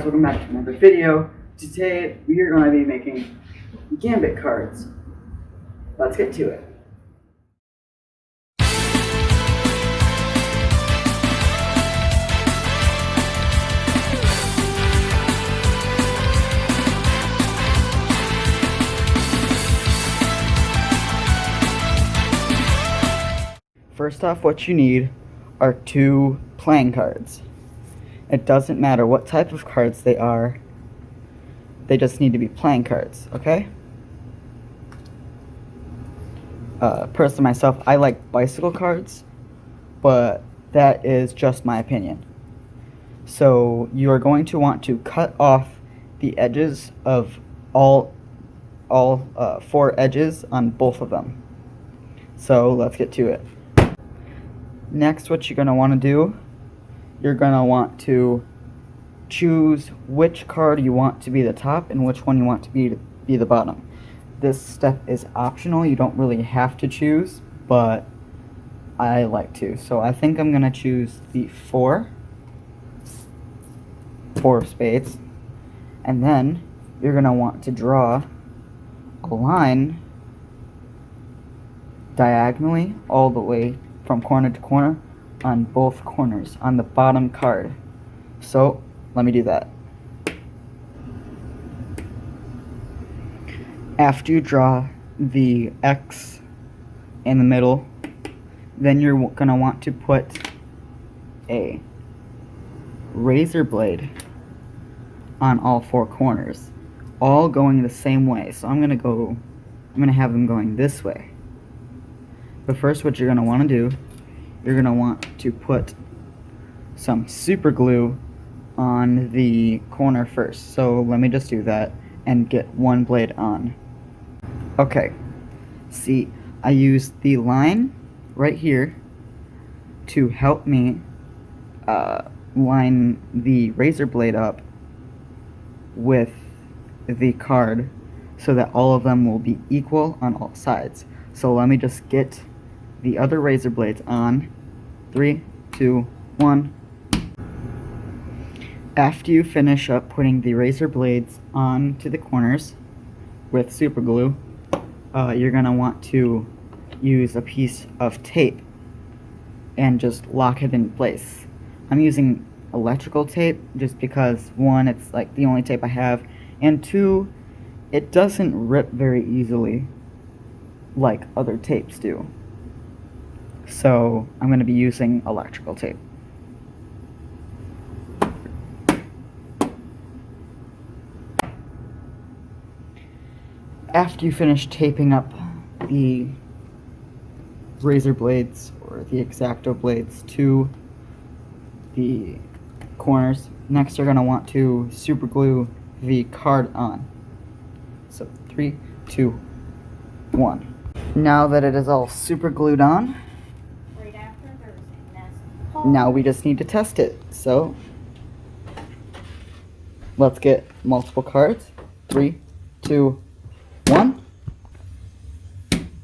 guys, welcome back to another video. Today we are going to be making Gambit cards. Let's get to it. First off, what you need are 2 playing cards. It doesn't matter what type of cards they are, they just need to be playing cards, okay? Personally myself, I like bicycle cards, but that is just my opinion. So you are going to want to cut off the edges of all 4 edges on both of them. So let's get to it. Next, what you're going to want to do, you're going to want to choose which card you want to be the top and which one you want to be the bottom. This step is optional. You don't really have to choose, but I like to. So I think I'm going to choose the 4 of spades. And then you're going to want to draw a line diagonally all the way from corner to corner on both corners on the bottom card. So let me do that. After you draw the X in the middle, then you're going to want to put a razor blade on all 4 corners, all going the same way. So I'm going to have them going this way. But first, what you're going to want to do, you're going to want to put some super glue on the corner first. So let me just do that and get 1 blade on. Okay, see, I used the line right here to help me line the razor blade up with the card so that all of them will be equal on all sides. So let me just get the other razor blades on. 3, 2, 1. After you finish up putting the razor blades onto the corners with super glue, you're going to want to use a piece of tape and just lock it in place. I'm using electrical tape just because, 1, it's like the only tape I have, and 2, it doesn't rip very easily like other tapes do. So I'm going to be using electrical tape. After you finish taping up the razor blades or the X-Acto blades to the corners, next you're going to want to super glue the card on. So 3, 2, 1. Now that it is all super glued on, now we just need to test it. So let's get multiple cards. 3, 2, 1.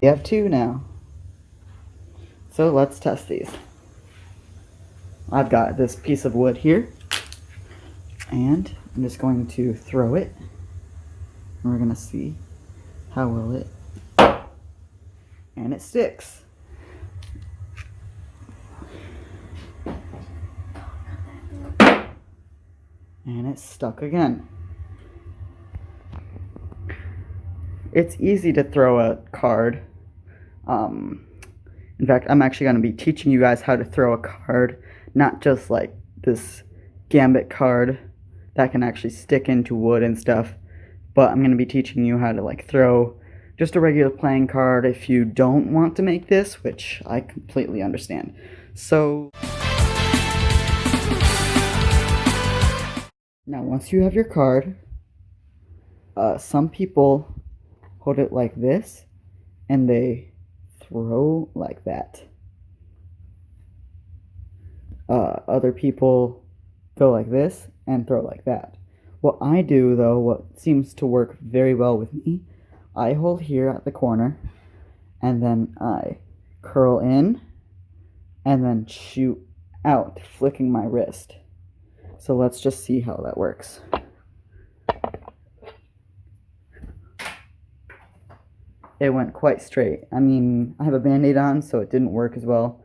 We have 2 now. So let's test these. I've got this piece of wood here, and I'm just going to throw it, and we're going to see how well it, and it sticks. And it's stuck again. It's easy to throw a card. In fact, I'm actually going to be teaching you guys how to throw a card, not just like this Gambit card that can actually stick into wood and stuff, but I'm going to be teaching you how to like throw just a regular playing card if you don't want to make this, which I completely understand. So now once you have your card, some people hold it like this and they throw like that. Other people go like this and throw like that. What I do though, what seems to work very well with me, I hold here at the corner and then I curl in and then shoot out, flicking my wrist. So let's just see how that works. It went quite straight. I mean, I have a band-aid on, so it didn't work as well.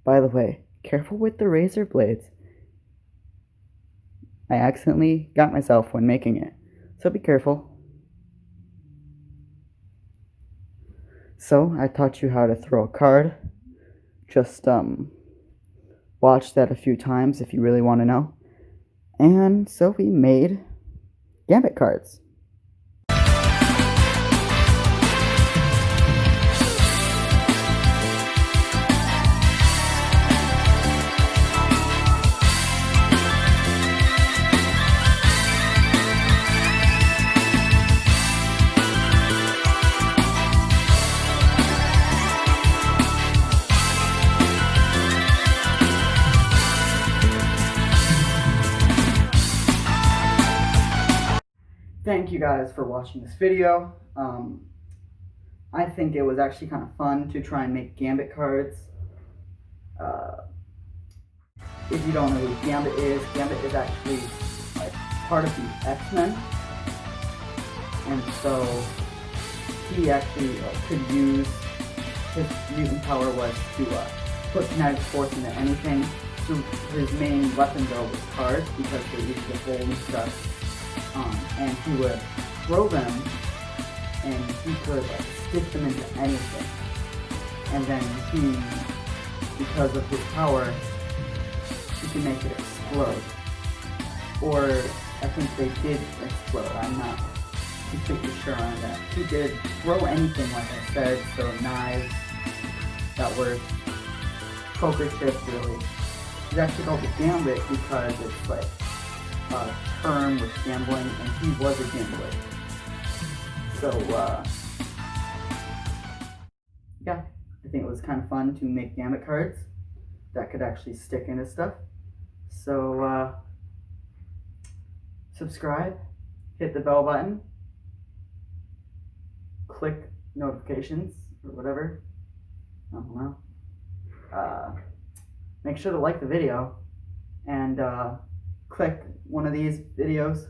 By the way, careful with the razor blades. I accidentally got myself when making it, so be careful. So I taught you how to throw a card. Just watch that a few times if you really want to know. And so we made Gambit cards. Thank you guys for watching this video. I think it was actually kind of fun to try and make Gambit cards. If you don't know who Gambit is actually like part of the X-Men, and so he actually could use, his mutant power was to put kinetic force into anything. So his main weapon though was cards, because they're easy to hold and stuff. And he would throw them, and he could like stick them into anything. And then he, because of his power, he could make it explode. Or I think they did explode. I'm not completely sure on that. He did throw anything, like I said, so knives that were poker chips, really. It's actually called the Gambit because it's like a term with gambling, and he was a gambler. So, yeah, I think it was kind of fun to make Gambit cards that could actually stick into stuff. So, subscribe, hit the bell button, click notifications, or whatever. I don't know. Make sure to like the video, and click one of these videos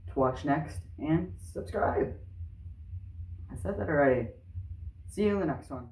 to watch next, and subscribe. I said that already. See you in the next one.